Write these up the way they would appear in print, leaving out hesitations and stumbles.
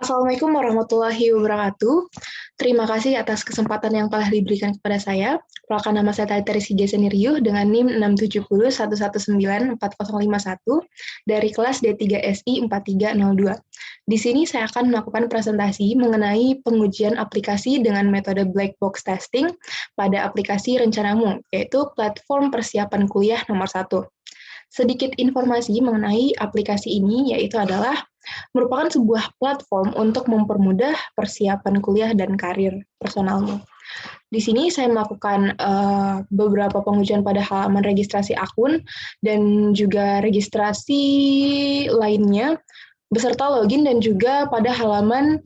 Assalamualaikum warahmatullahi wabarakatuh. Terima kasih atas kesempatan yang telah diberikan kepada saya. Perkenalkan, nama saya Talita Rizky Jaseni Riuh dengan NIM 670119401 dari kelas D3SI 4302. Di sini saya akan melakukan presentasi mengenai pengujian aplikasi dengan metode black box testing pada aplikasi Rencanamu, yaitu platform persiapan kuliah nomor 1. Sedikit informasi mengenai aplikasi ini, yaitu adalah merupakan sebuah platform untuk mempermudah persiapan kuliah dan karir personalmu. Di sini saya melakukan beberapa pengujian pada halaman registrasi akun dan juga registrasi lainnya, beserta login dan juga pada halaman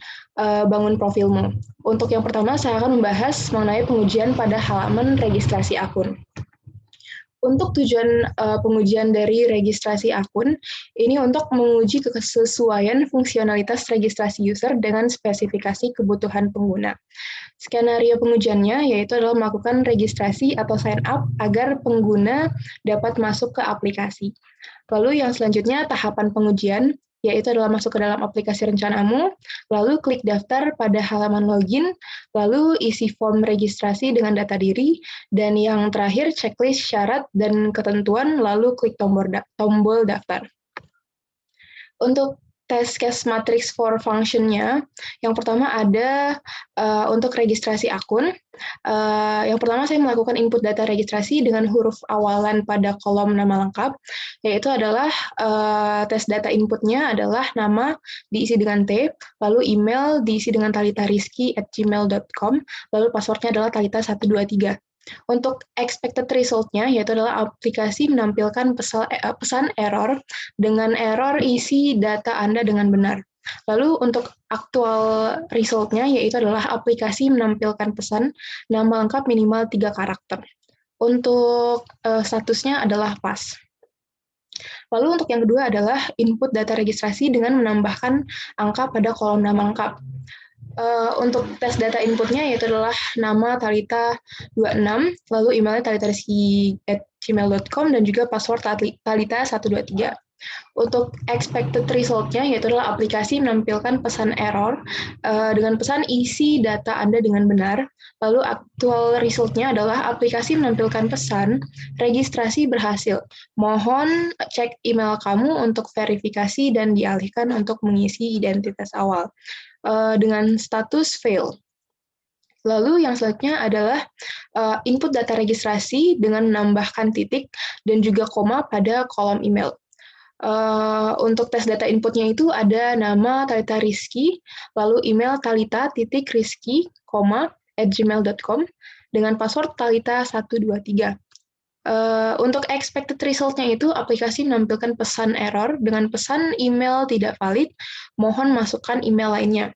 bangun profilmu. Untuk yang pertama, saya akan membahas mengenai pengujian pada halaman registrasi akun. Untuk tujuan pengujian dari registrasi akun, ini untuk menguji kesesuaian fungsionalitas registrasi user dengan spesifikasi kebutuhan pengguna. Skenario pengujiannya yaitu adalah melakukan registrasi atau sign up agar pengguna dapat masuk ke aplikasi. Lalu yang selanjutnya tahapan pengujian, yaitu adalah masuk ke dalam aplikasi Rencanamu, lalu klik daftar pada halaman login, lalu isi form registrasi dengan data diri, dan yang terakhir checklist syarat dan ketentuan, lalu klik tombol daftar. Untuk test case matrix for function-nya, yang pertama ada untuk registrasi akun. Yang pertama saya melakukan input data registrasi dengan huruf awalan pada kolom nama lengkap, yaitu adalah tes data inputnya adalah nama diisi dengan T, lalu email diisi dengan talitariski@gmail.com, lalu passwordnya adalah talita123. Untuk expected result-nya, yaitu adalah aplikasi menampilkan pesan error dengan error isi data Anda dengan benar. Lalu untuk actual result-nya, yaitu adalah aplikasi menampilkan pesan nama lengkap minimal 3 karakter. Untuk statusnya adalah pas. Lalu untuk yang kedua adalah input data registrasi dengan menambahkan angka pada kolom nama lengkap. Untuk tes data inputnya yaitu adalah nama Talita26, lalu emailnya talitariski@gmail.com dan juga password Talita123. Untuk expected result-nya yaitu adalah aplikasi menampilkan pesan error dengan pesan isi data Anda dengan benar. Lalu actual result-nya adalah aplikasi menampilkan pesan registrasi berhasil. Mohon cek email kamu untuk verifikasi dan dialihkan untuk mengisi identitas awal dengan status fail. Lalu yang selanjutnya adalah input data registrasi dengan menambahkan titik dan juga koma pada kolom email. Untuk tes data inputnya itu ada nama Talita Rizky, lalu email talita.rizky, @gmail.com dengan password Talita123. Untuk expected result-nya itu aplikasi menampilkan pesan error dengan pesan email tidak valid, mohon masukkan email lainnya.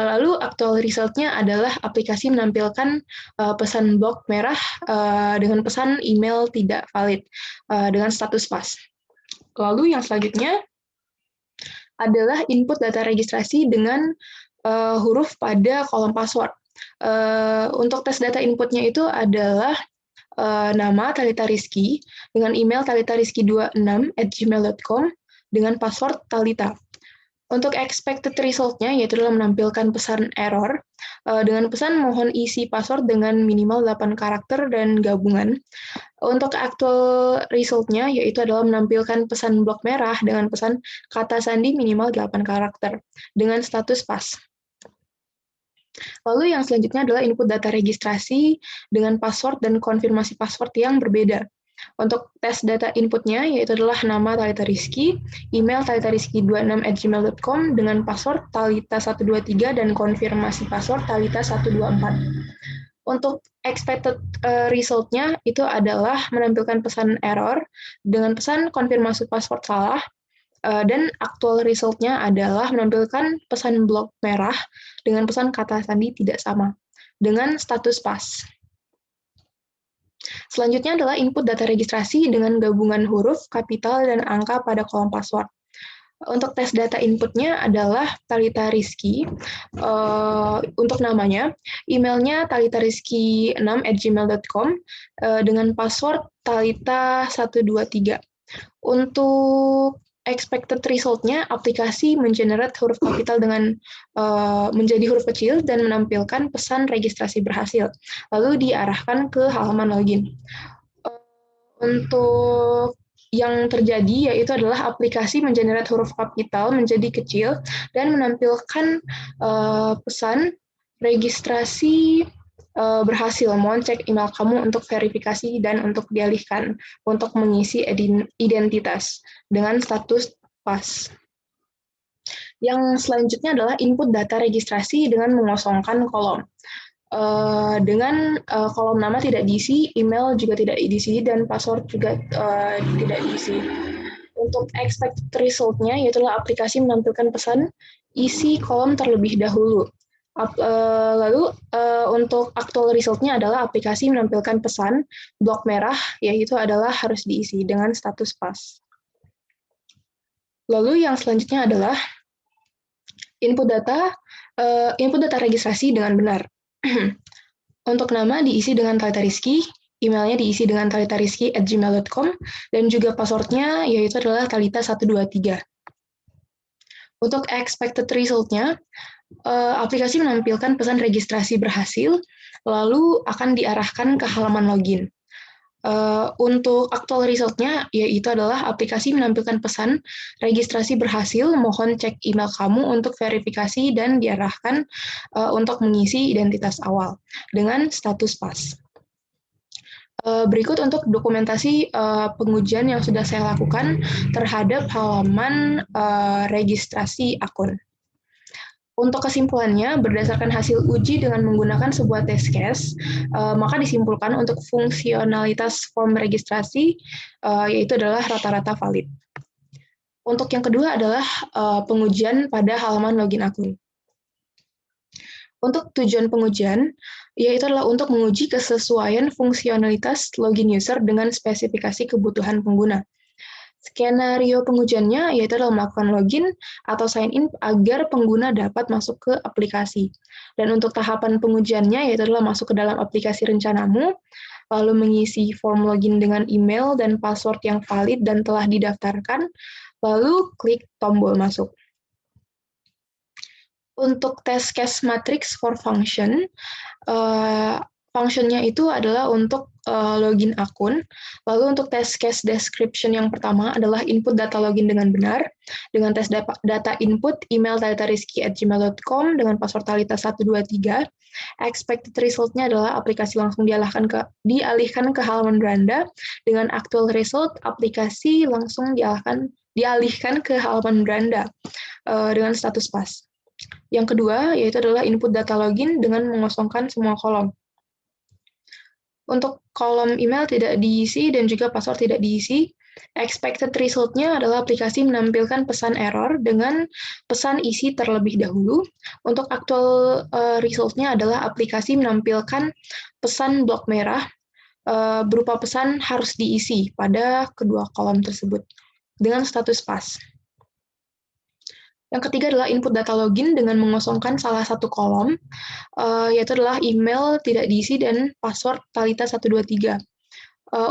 Lalu actual result-nya adalah aplikasi menampilkan pesan blok merah dengan pesan email tidak valid dengan status pas. Lalu yang selanjutnya adalah input data registrasi dengan huruf pada kolom password. Untuk tes data inputnya itu adalah nama Talita Rizky dengan email talitariski26@gmail.com dengan password Talita. Untuk expected result-nya yaitu adalah menampilkan pesan error dengan pesan mohon isi password dengan minimal 8 karakter dan gabungan. Untuk actual result-nya yaitu adalah menampilkan pesan blok merah dengan pesan kata sandi minimal 8 karakter dengan status pas. Lalu yang selanjutnya adalah input data registrasi dengan password dan konfirmasi password yang berbeda. Untuk tes data inputnya yaitu adalah nama Talita Rizky, email talitariski26@gmail.com dengan password Talita123 dan konfirmasi password Talita124. Untuk expected result-nya itu adalah menampilkan pesan error dengan pesan konfirmasi password salah, dan actual result-nya adalah menampilkan pesan blok merah dengan pesan kata sandi tidak sama dengan status pas. Selanjutnya adalah input data registrasi dengan gabungan huruf, kapital, dan angka pada kolom password. Untuk tes data inputnya adalah Talita Rizky, untuk namanya, emailnya talitariski6@gmail.com dengan password Talita123. Untuk expected result-nya, aplikasi mengenerate huruf kapital dengan menjadi huruf kecil dan menampilkan pesan registrasi berhasil, lalu diarahkan ke halaman login. Untuk yang terjadi yaitu adalah aplikasi mengenerate huruf kapital menjadi kecil dan menampilkan pesan registrasi berhasil. Mohon cek email kamu untuk verifikasi dan untuk dialihkan untuk mengisi identitas dengan status pas. Yang selanjutnya adalah input data registrasi dengan mengosongkan kolom. Dengan kolom nama tidak diisi, email juga tidak diisi, dan password juga tidak diisi. Untuk expected result-nya, yaitu aplikasi menampilkan pesan isi kolom terlebih dahulu. Lalu untuk actual result-nya adalah aplikasi menampilkan pesan blok merah, yaitu adalah harus diisi dengan status pas. Lalu yang selanjutnya adalah input data registrasi dengan benar. Untuk nama diisi dengan Talita Rizky, emailnya diisi dengan talitariski@gmail.com, dan juga passwordnya yaitu adalah Talita123. Untuk expected result-nya, aplikasi menampilkan pesan registrasi berhasil, lalu akan diarahkan ke halaman login. Untuk actual result-nya, yaitu adalah aplikasi menampilkan pesan registrasi berhasil, mohon cek email kamu untuk verifikasi dan diarahkan untuk mengisi identitas awal dengan status pas. Berikut untuk dokumentasi pengujian yang sudah saya lakukan terhadap halaman registrasi akun. Untuk kesimpulannya, berdasarkan hasil uji dengan menggunakan sebuah test case, maka disimpulkan untuk fungsionalitas form registrasi, yaitu adalah rata-rata valid. Untuk yang kedua adalah pengujian pada halaman login akun. Untuk tujuan pengujian, yaitu adalah untuk menguji kesesuaian fungsionalitas login user dengan spesifikasi kebutuhan pengguna. Skenario pengujiannya yaitu adalah melakukan login atau sign in agar pengguna dapat masuk ke aplikasi. Dan untuk tahapan pengujiannya yaitu adalah masuk ke dalam aplikasi rencanamu, lalu mengisi form login dengan email dan password yang valid dan telah didaftarkan, lalu klik tombol masuk. Untuk test case matrix for function, functionnya itu adalah untuk login akun. Lalu untuk test case description yang pertama adalah input data login dengan benar, dengan tes data input email talitariski@gmail.com dengan password talita123. Expected result-nya adalah aplikasi langsung dialihkan ke halaman beranda. Dengan actual result, aplikasi langsung dialihkan ke halaman beranda dengan status pas. Yang kedua, yaitu adalah input data login dengan mengosongkan semua kolom. Untuk kolom email tidak diisi dan juga password tidak diisi. Expected result-nya adalah aplikasi menampilkan pesan error dengan pesan isi terlebih dahulu. Untuk actual result-nya adalah aplikasi menampilkan pesan blok merah berupa pesan harus diisi pada kedua kolom tersebut dengan status pas. Yang ketiga adalah input data login dengan mengosongkan salah satu kolom, yaitu adalah email tidak diisi dan password Talita123.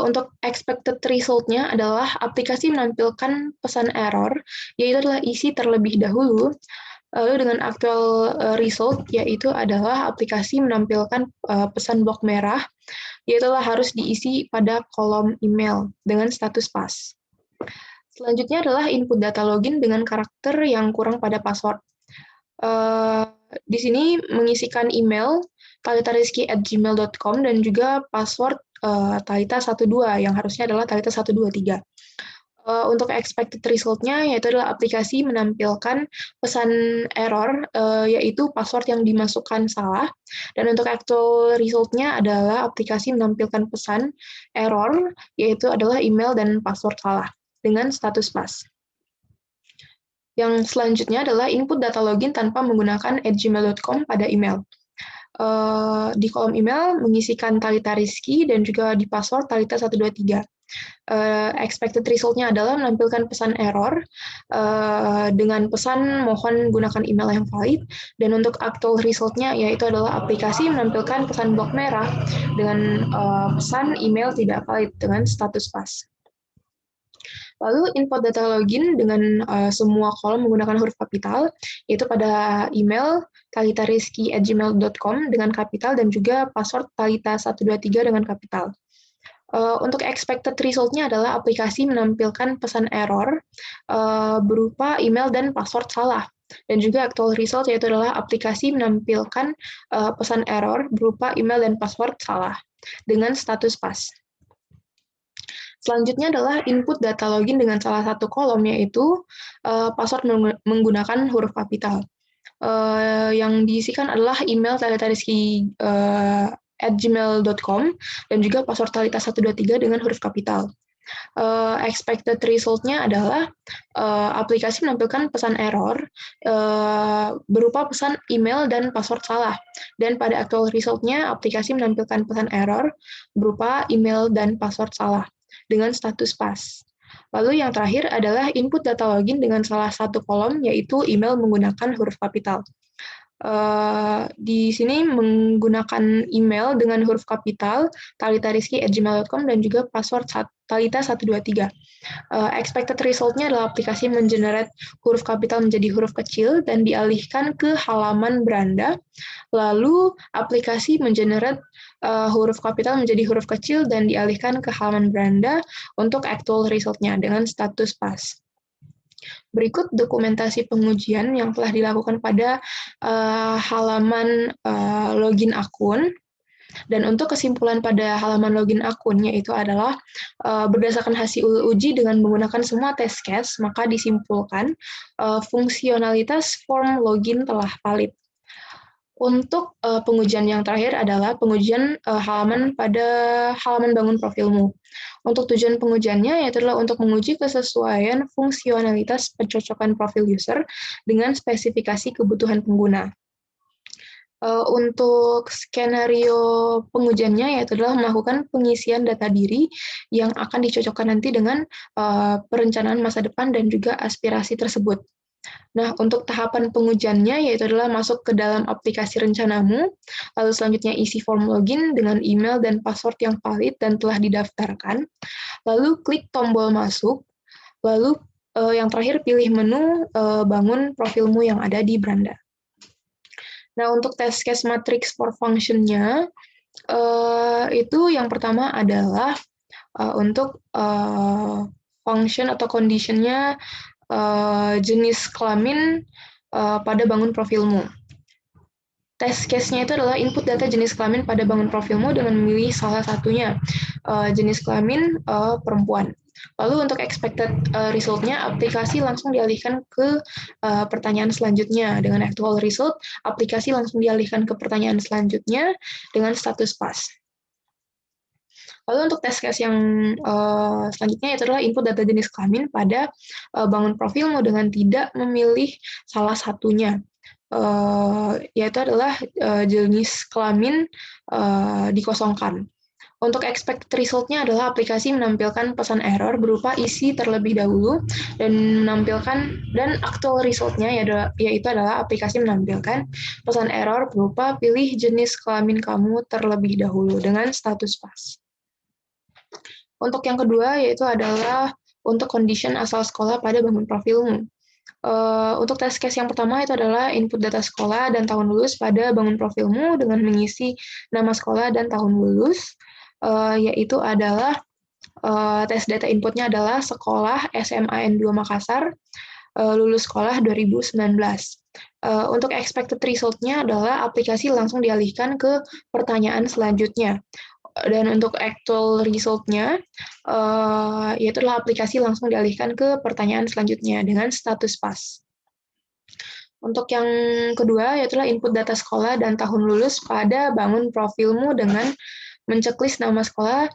Untuk expected result-nya adalah aplikasi menampilkan pesan error, yaitu adalah isi terlebih dahulu. Lalu dengan actual result, yaitu adalah aplikasi menampilkan pesan blok merah, yaitu adalah harus diisi pada kolom email dengan status pas. Selanjutnya adalah input data login dengan karakter yang kurang pada password. Di sini mengisikan email talitariski@gmail.com dan juga password Talita12 yang harusnya adalah Talita123. Untuk expected result-nya yaitu adalah aplikasi menampilkan pesan error yaitu password yang dimasukkan salah, dan untuk actual result-nya adalah aplikasi menampilkan pesan error yaitu adalah email dan password salah dengan status pas. Yang selanjutnya adalah input data login tanpa menggunakan @gmail.com pada email. Di kolom email mengisikan Talita Rizky dan juga di password Talita123. Expected result-nya adalah menampilkan pesan error dengan pesan mohon gunakan email yang valid, dan untuk actual result-nya yaitu adalah aplikasi menampilkan pesan blok merah dengan pesan email tidak valid dengan status pas. Lalu input data login dengan semua kolom menggunakan huruf kapital, yaitu pada email talitariski@gmail.com dengan kapital dan juga password talita123 dengan kapital. Untuk expected result-nya adalah aplikasi menampilkan pesan error berupa email dan password salah. Dan juga actual result yaitu adalah aplikasi menampilkan pesan error berupa email dan password salah dengan status pas. Selanjutnya adalah input data login dengan salah satu kolom, yaitu password menggunakan huruf kapital. Yang diisikan adalah email talitariski@gmail.com dan juga password talita123 dengan huruf kapital. Expected result-nya adalah aplikasi menampilkan pesan error berupa pesan email dan password salah. Dan pada actual result-nya, aplikasi menampilkan pesan error berupa email dan password salah dengan status pas. Lalu yang terakhir adalah input data login dengan salah satu kolom, yaitu email menggunakan huruf kapital. Di sini menggunakan email dengan huruf kapital talitariski@gmail.com dan juga password talita123. Expected result-nya adalah aplikasi mengenerate huruf kapital menjadi huruf kecil dan dialihkan ke halaman beranda. Lalu aplikasi mengenerate huruf kapital menjadi huruf kecil dan dialihkan ke halaman beranda untuk actual result-nya dengan status pas. Berikut dokumentasi pengujian yang telah dilakukan pada halaman login akun. Dan untuk kesimpulan pada halaman login akun, yaitu adalah berdasarkan hasil uji dengan menggunakan semua test case, maka disimpulkan fungsionalitas form login telah valid. Untuk pengujian yang terakhir adalah pengujian halaman pada halaman bangun profilmu. Untuk tujuan pengujiannya yaitu adalah untuk menguji kesesuaian fungsionalitas pencocokan profil user dengan spesifikasi kebutuhan pengguna. Untuk skenario pengujiannya yaitu adalah melakukan pengisian data diri yang akan dicocokkan nanti dengan perencanaan masa depan dan juga aspirasi tersebut. Nah, untuk tahapan pengujiannya yaitu adalah masuk ke dalam aplikasi rencanamu, lalu selanjutnya isi form login dengan email dan password yang valid dan telah didaftarkan, lalu klik tombol masuk, lalu yang terakhir pilih menu bangun profilmu yang ada di beranda. Nah, untuk test case matrix for function-nya, itu yang pertama adalah untuk function atau condition-nya jenis kelamin pada bangun profilmu. Test case-nya itu adalah input data jenis kelamin pada bangun profilmu dengan memilih salah satunya, jenis kelamin perempuan. Lalu untuk expected result-nya, aplikasi langsung dialihkan ke pertanyaan selanjutnya. Dengan actual result, aplikasi langsung dialihkan ke pertanyaan selanjutnya dengan status pas. Lalu untuk test case yang selanjutnya yaitu adalah input data jenis kelamin pada bangun profilmu dengan tidak memilih salah satunya, yaitu adalah jenis kelamin dikosongkan. Untuk expected result-nya adalah aplikasi menampilkan pesan error berupa isi terlebih dahulu dan menampilkan dan actual result-nya yaitu adalah aplikasi menampilkan pesan error berupa pilih jenis kelamin kamu terlebih dahulu dengan status pas. Untuk yang kedua yaitu adalah untuk condition asal sekolah pada bangun profilmu. Untuk test case yang pertama itu adalah input data sekolah dan tahun lulus pada bangun profilmu dengan mengisi nama sekolah dan tahun lulus, yaitu adalah tes data inputnya adalah sekolah SMAN 2 Makassar, lulus sekolah 2019. Untuk expected result-nya adalah aplikasi langsung dialihkan ke pertanyaan selanjutnya. Dan untuk actual result-nya, yaitu adalah aplikasi langsung dialihkan ke pertanyaan selanjutnya dengan status pas. Untuk yang kedua, yaitu input data sekolah dan tahun lulus pada bangun profilmu dengan menceklis nama sekolah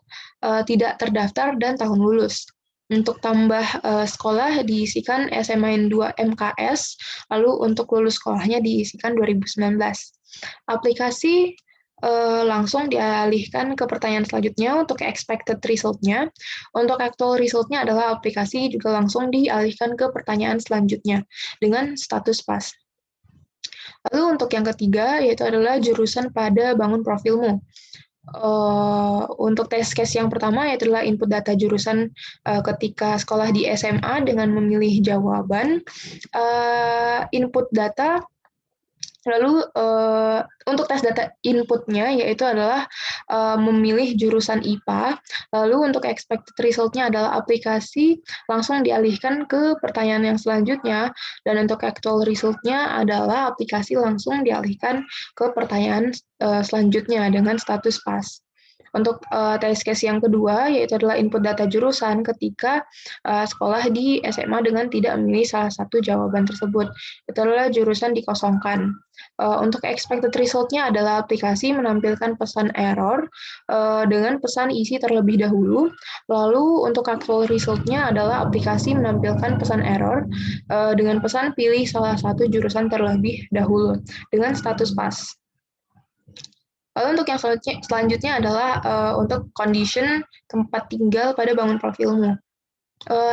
tidak terdaftar dan tahun lulus. Untuk tambah sekolah diisikan SMAN 2 MKS, lalu untuk lulus sekolahnya diisikan 2019. Aplikasi langsung dialihkan ke pertanyaan selanjutnya untuk expected result-nya. Untuk actual result-nya adalah aplikasi juga langsung dialihkan ke pertanyaan selanjutnya dengan status pas. Lalu untuk yang ketiga, yaitu adalah jurusan pada bangun profilmu. Untuk tes case yang pertama yaitu adalah input data jurusan ketika sekolah di SMA dengan memilih jawaban. Input data. Lalu untuk tes data inputnya yaitu adalah memilih jurusan IPA. Lalu untuk expected result-nya adalah aplikasi langsung dialihkan ke pertanyaan yang selanjutnya. Dan untuk actual result-nya adalah aplikasi langsung dialihkan ke pertanyaan selanjutnya dengan status pas. Untuk test case yang kedua, yaitu adalah input data jurusan ketika sekolah di SMA dengan tidak memilih salah satu jawaban tersebut. Itu adalah jurusan dikosongkan. Untuk expected result-nya adalah aplikasi menampilkan pesan error dengan pesan isi terlebih dahulu. Lalu untuk actual result-nya adalah aplikasi menampilkan pesan error dengan pesan pilih salah satu jurusan terlebih dahulu dengan status pas. Lalu untuk yang selanjutnya adalah untuk condition tempat tinggal pada bangun profilmu.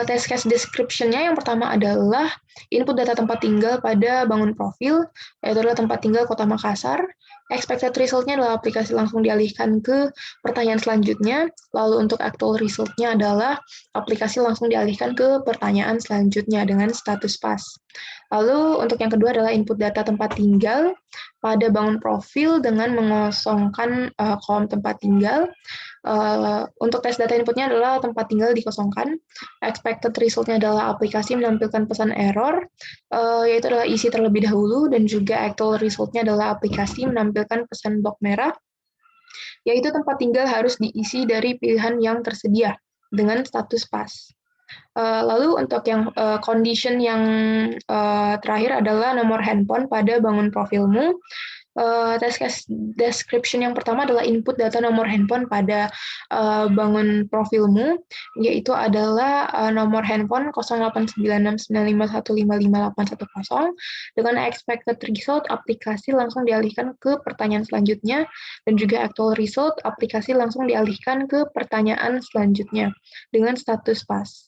Test case description-nya yang pertama adalah input data tempat tinggal pada bangun profil, yaitu adalah tempat tinggal Kota Makassar. Expected result-nya adalah aplikasi langsung dialihkan ke pertanyaan selanjutnya. Lalu untuk actual result-nya adalah aplikasi langsung dialihkan ke pertanyaan selanjutnya dengan status pas. Lalu untuk yang kedua adalah input data tempat tinggal pada bangun profil dengan mengosongkan kolom tempat tinggal. Untuk tes data inputnya adalah tempat tinggal dikosongkan. Expected result-nya adalah aplikasi menampilkan pesan error, yaitu adalah isi terlebih dahulu, dan juga actual result-nya adalah aplikasi menampilkan pesan blok merah, yaitu tempat tinggal harus diisi dari pilihan yang tersedia dengan status pas. Lalu untuk yang condition yang terakhir adalah nomor handphone pada bangun profilmu. Test case description yang pertama adalah input data nomor handphone pada bangun profilmu, yaitu adalah nomor handphone 089695155810 dengan expected result aplikasi langsung dialihkan ke pertanyaan selanjutnya, dan juga actual result aplikasi langsung dialihkan ke pertanyaan selanjutnya dengan status pas.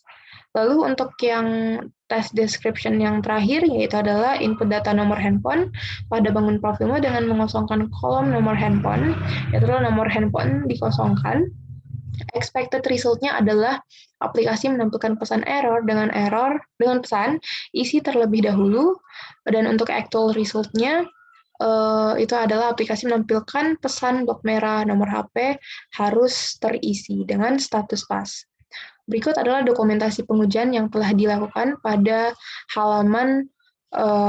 Lalu untuk yang test description yang terakhir, yaitu adalah input data nomor handphone pada bangun profilmu dengan mengosongkan kolom nomor handphone, yaitu adalah nomor handphone dikosongkan. Expected result-nya adalah aplikasi menampilkan pesan error dengan pesan isi terlebih dahulu, dan untuk actual result-nya itu adalah aplikasi menampilkan pesan blok merah nomor HP harus terisi dengan status pas. Berikut adalah dokumentasi pengujian yang telah dilakukan pada halaman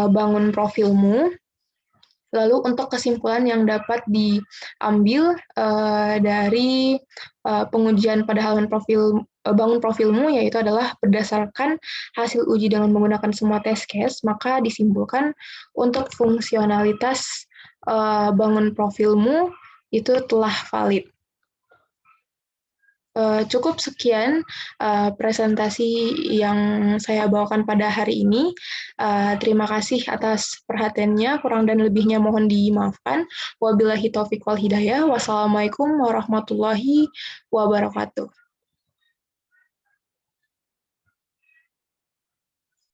bangun profilmu. Lalu untuk kesimpulan yang dapat diambil dari pengujian pada halaman bangun profilmu, yaitu adalah berdasarkan hasil uji dengan menggunakan semua test case, maka disimpulkan untuk fungsionalitas bangun profilmu itu telah valid. Cukup sekian presentasi yang saya bawakan pada hari ini. Terima kasih atas perhatiannya, kurang dan lebihnya mohon dimaafkan. Wabillahi taufiq wal hidayah. Wassalamualaikum warahmatullahi wabarakatuh.